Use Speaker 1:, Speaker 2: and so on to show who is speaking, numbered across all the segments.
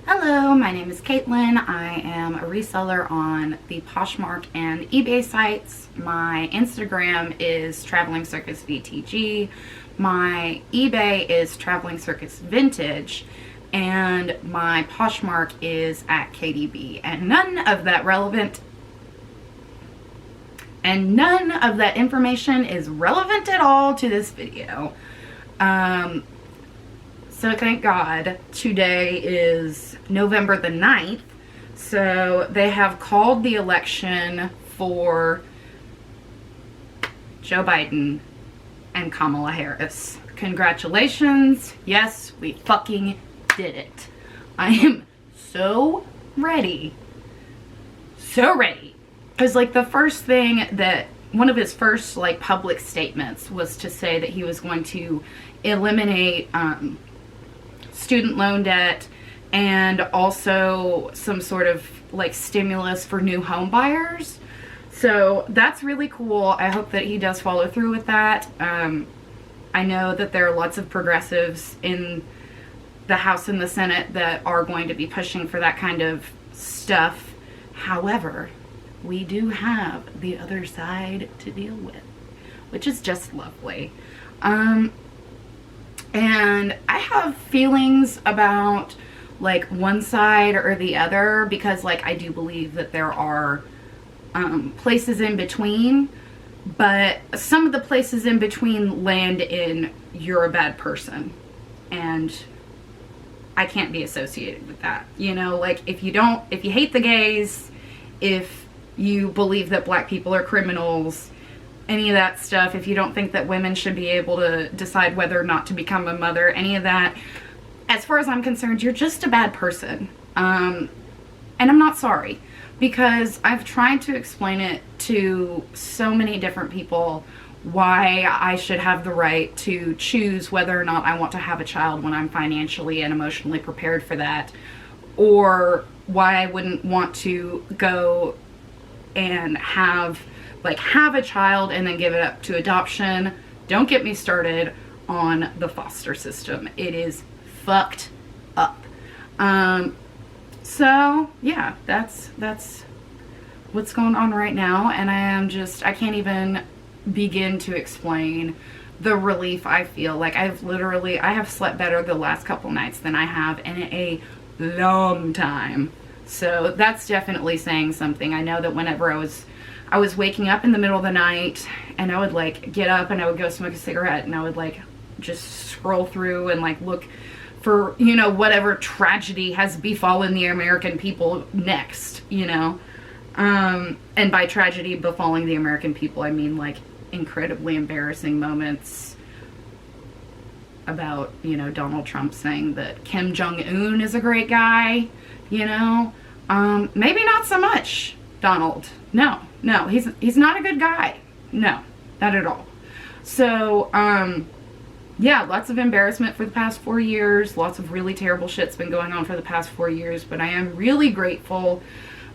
Speaker 1: Hello, my name is Caitlin. I am a reseller on the Poshmark and eBay sites. My Instagram is Traveling Circus VTG. My eBay is Traveling Circus Vintage. And my Poshmark is at KDB. And none of that information is relevant at all to this video. So thank God today is November the 9th. So they have called the election for Joe Biden and Kamala Harris. Congratulations. Yes, we fucking did it. I am so ready. So ready. Because like the first thing that one of his first like public statements was to say that he was going to eliminate student loan debt and also some sort of like stimulus for new home buyers. So that's really cool. I hope that he does follow through with that. I know that there are lots of progressives in the House and the Senate that are going to be pushing for that kind of stuff. However, we do have the other side to deal with, which is just lovely. And I have feelings about like one side or the other because like I do believe that there are places in between, but some of the places in between land in you're a bad person and I can't be associated with that. You know, like if you hate the gays, if you believe that black people are criminals, any of that stuff, if you don't think that women should be able to decide whether or not to become a mother, any of that, as far as I'm concerned, you're just a bad person. And I'm not sorry, because I've tried to explain it to so many different people why I should have the right to choose whether or not I want to have a child when I'm financially and emotionally prepared for that, or why I wouldn't want to go and have a child and then give it up to adoption. Don't get me started on the foster system. It is fucked up. So yeah, that's what's going on right now, and I can't even begin to explain the relief I feel. Like I have slept better the last couple nights than I have in a long time. So that's definitely saying something. I know that whenever I was waking up in the middle of the night and I would like get up and I would go smoke a cigarette and I would like just scroll through and like look for, you know, whatever tragedy has befallen the American people next, you know. And by tragedy befalling the American people, I mean like incredibly embarrassing moments about, you know, Donald Trump saying that Kim Jong-un is a great guy, you know. Maybe not so much Donald. No, he's not a good guy. No, not at all. So, yeah, lots of embarrassment for the past 4 years. Lots of really terrible shit's been going on for the past 4 years. But I am really grateful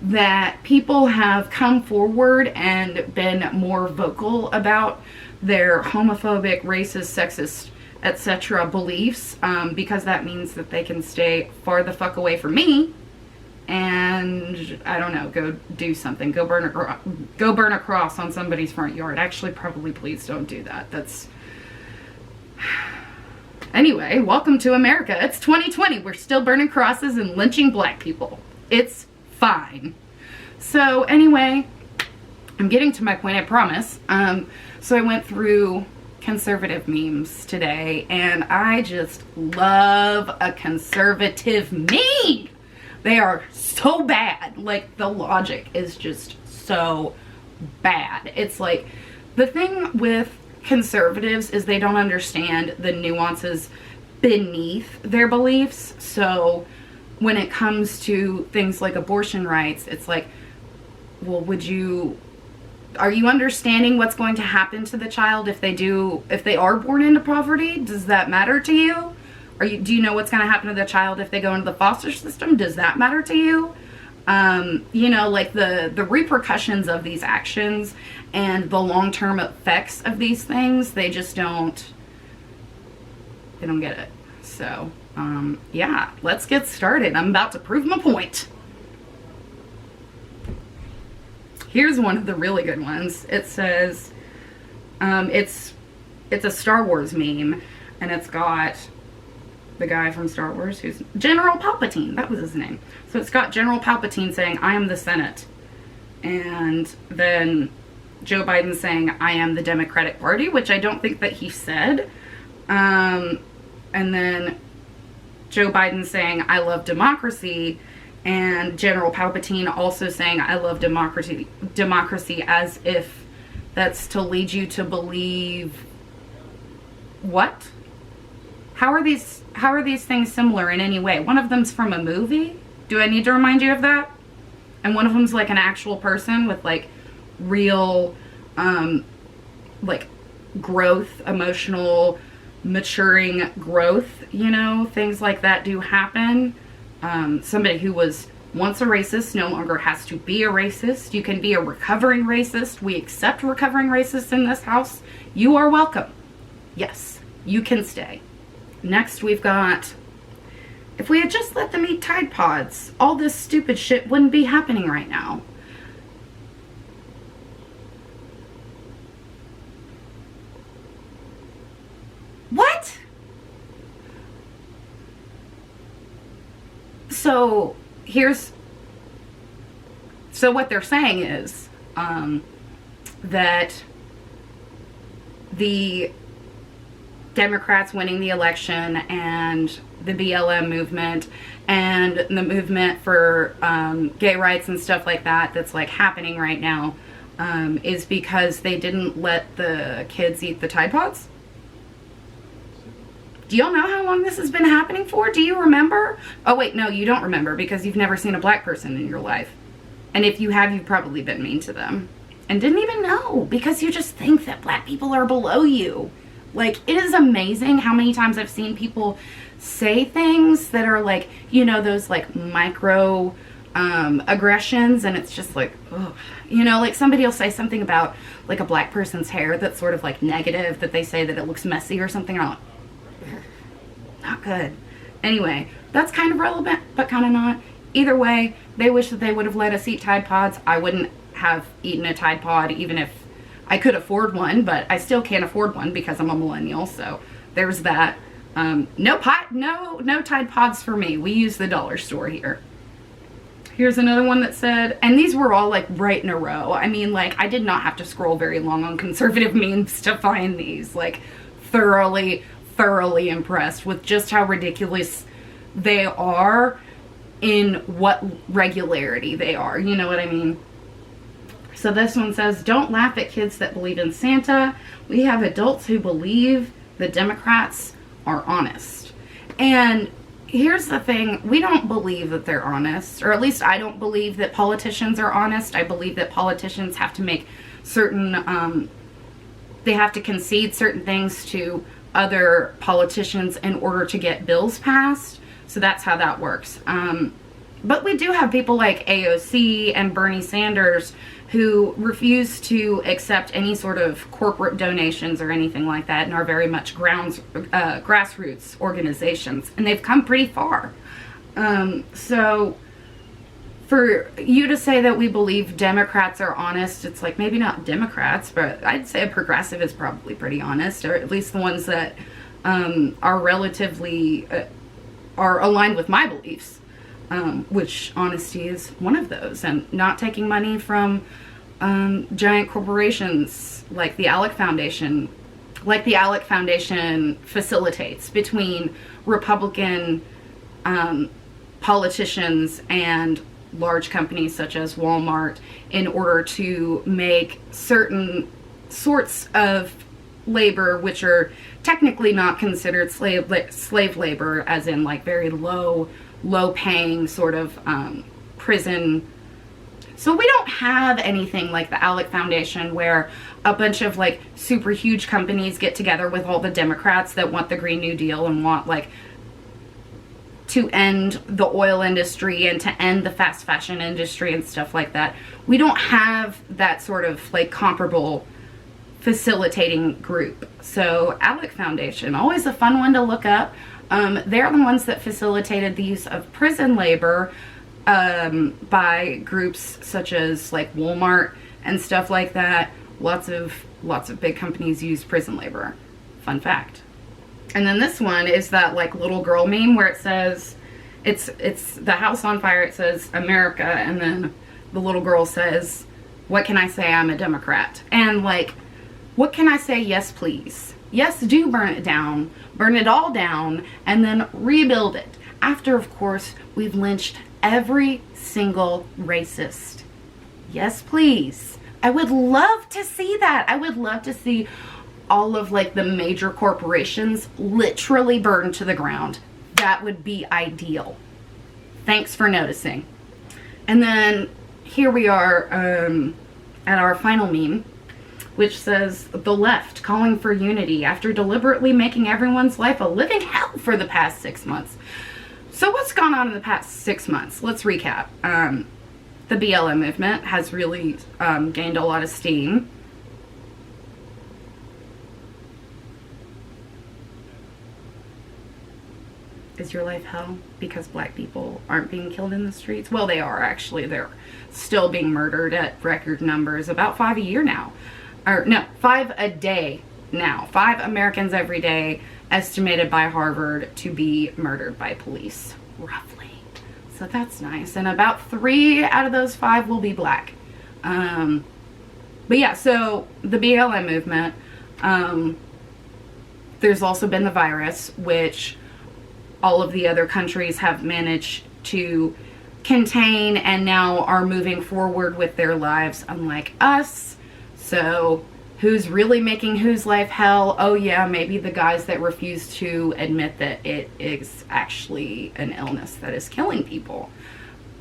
Speaker 1: that people have come forward and been more vocal about their homophobic, racist, sexist, etc. beliefs, because that means that they can stay far the fuck away from me and, I don't know, go do something. Go burn a cross on somebody's front yard. Actually, probably please don't do that. That's... Anyway, welcome to America. It's 2020. We're still burning crosses and lynching black people. It's fine. So anyway, I'm getting to my point, I promise. So I went through conservative memes today, and I just love a conservative meme. They are so bad. Like, the logic is just so bad. It's like, the thing with conservatives is they don't understand the nuances beneath their beliefs. So when it comes to things like abortion rights, it's like, well, are you understanding what's going to happen to the child if they are born into poverty? Does that matter to you? Do you know what's going to happen to the child if they go into the foster system? Does that matter to you? You know, like the repercussions of these actions and the long-term effects of these things, they just don't get it. So, Yeah, let's get started. I'm about to prove my point. Here's one of the really good ones. It says, it's a Star Wars meme, and it's got the guy from Star Wars who's General Palpatine. That was his name. So it's got General Palpatine saying, I am the Senate. And then Joe Biden saying, I am the Democratic Party, which I don't think that he said. And then Joe Biden saying, I love democracy. And General Palpatine also saying, I love democracy, as if that's to lead you to believe what? How are these things similar in any way? One of them's from a movie. Do I need to remind you of that? And one of them's like an actual person with like real, like growth, emotional, maturing growth, you know, things like that do happen. Somebody who was once a racist no longer has to be a racist. You can be a recovering racist. We accept recovering racists in this house. You are welcome. Yes, you can stay. Next, we've got, if we had just let them eat Tide Pods, all this stupid shit wouldn't be happening right now. What? So what they're saying is that the Democrats winning the election and the BLM movement and the movement for gay rights and stuff like that that's like happening right now is because they didn't let the kids eat the Tide Pods. Do y'all know how long this has been happening for? Do you remember? Oh wait, no, you don't remember because you've never seen a black person in your life. And if you have, you've probably been mean to them and didn't even know because you just think that black people are below you. Like, it is amazing how many times I've seen people say things that are like, you know, those like micro aggressions, and it's just like, ugh. You know, like somebody will say something about like a black person's hair that's sort of like negative, that they say that it looks messy or something. I'm like, not good. Anyway, that's kind of relevant, but kind of not. Either way, they wish that they would have let us eat Tide Pods. I wouldn't have eaten a Tide Pod even if I could afford one, but I still can't afford one because I'm a millennial, so there's that. No Tide Pods for me. We use the dollar store here. Here's another one that said, and these were all like right in a row. I mean, like, I did not have to scroll very long on conservative memes to find these. Like, thoroughly impressed with just how ridiculous they are in what regularity they are. You know what I mean? So this one says, don't laugh at kids that believe in Santa. We have adults who believe the Democrats are honest. And here's the thing. We don't believe that they're honest, or at least I don't believe that politicians are honest. I believe that politicians have to make certain, they have to concede certain things to other politicians in order to get bills passed. So that's how that works. But we do have people like AOC and Bernie Sanders who refuse to accept any sort of corporate donations or anything like that and are very much grassroots organizations. And they've come pretty far. So for you to say that we believe Democrats are honest, it's like, maybe not Democrats, but I'd say a progressive is probably pretty honest, or at least the ones that are relatively, are aligned with my beliefs. Which honesty is one of those, and not taking money from giant corporations like the ALEC Foundation, facilitates between Republican politicians and large companies such as Walmart in order to make certain sorts of labor which are technically not considered slave labor, as in like very low paying sort of prison. So we don't have anything like the ALEC Foundation where a bunch of like super huge companies get together with all the Democrats that want the Green New Deal and want like to end the oil industry and to end the fast fashion industry and stuff like that. We don't have that sort of like comparable facilitating group. So ALEC Foundation, always a fun one to look up. They're the ones that facilitated the use of prison labor by groups such as like Walmart and stuff like that. Lots of big companies use prison labor. Fun fact. And then this one is that like little girl meme where it says, it's the house on fire, it says America, and then the little girl says, what can I say, I'm a Democrat. And like, what can I say? Yes, please. Yes, do burn it down, burn it all down, and then rebuild it. After, of course, we've lynched every single racist. Yes, please. I would love to see that. I would love to see all of like the major corporations literally burned to the ground. That would be ideal. Thanks for noticing. And then here we are at our final meme, which says, the left calling for unity after deliberately making everyone's life a living hell for the past 6 months. So what's gone on in the past 6 months? Let's recap. The BLM movement has really gained a lot of steam. Is your life hell because black people aren't being killed in the streets? Well, they are actually. They're still being murdered at record numbers, about 5 a year now. Or no, 5 a day now. 5 Americans every day estimated by Harvard to be murdered by police, roughly. So that's nice. And about 3 out of those 5 will be black. But yeah, so the BLM movement, there's also been the virus, which all of the other countries have managed to contain and now are moving forward with their lives, unlike us. So who's really making whose life hell? Oh yeah, maybe the guys that refuse to admit that it is actually an illness that is killing people.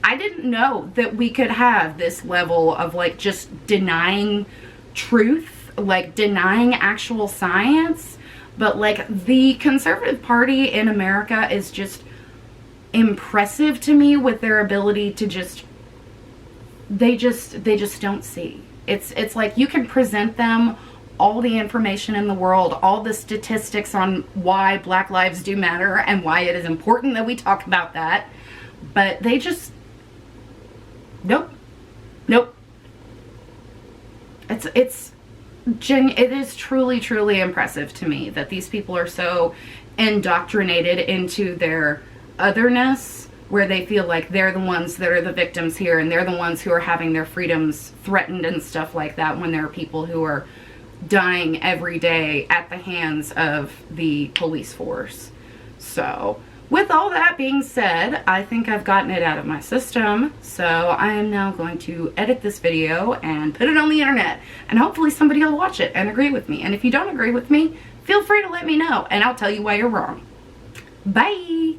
Speaker 1: I didn't know that we could have this level of like just denying truth, like denying actual science. But like the Conservative Party in America is just impressive to me with their ability to just, they just don't see. It's like you can present them all the information in the world, all the statistics on why Black lives do matter and why it is important that we talk about that. But they just, nope. It is truly impressive to me that these people are so indoctrinated into their otherness, where they feel like they're the ones that are the victims here and they're the ones who are having their freedoms threatened and stuff like that, when there are people who are dying every day at the hands of the police force. So with all that being said, I think I've gotten it out of my system, so I am now going to edit this video and put it on the internet, and hopefully somebody will watch it and agree with me. And if you don't agree with me, feel free to let me know, and I'll tell you why you're wrong. Bye!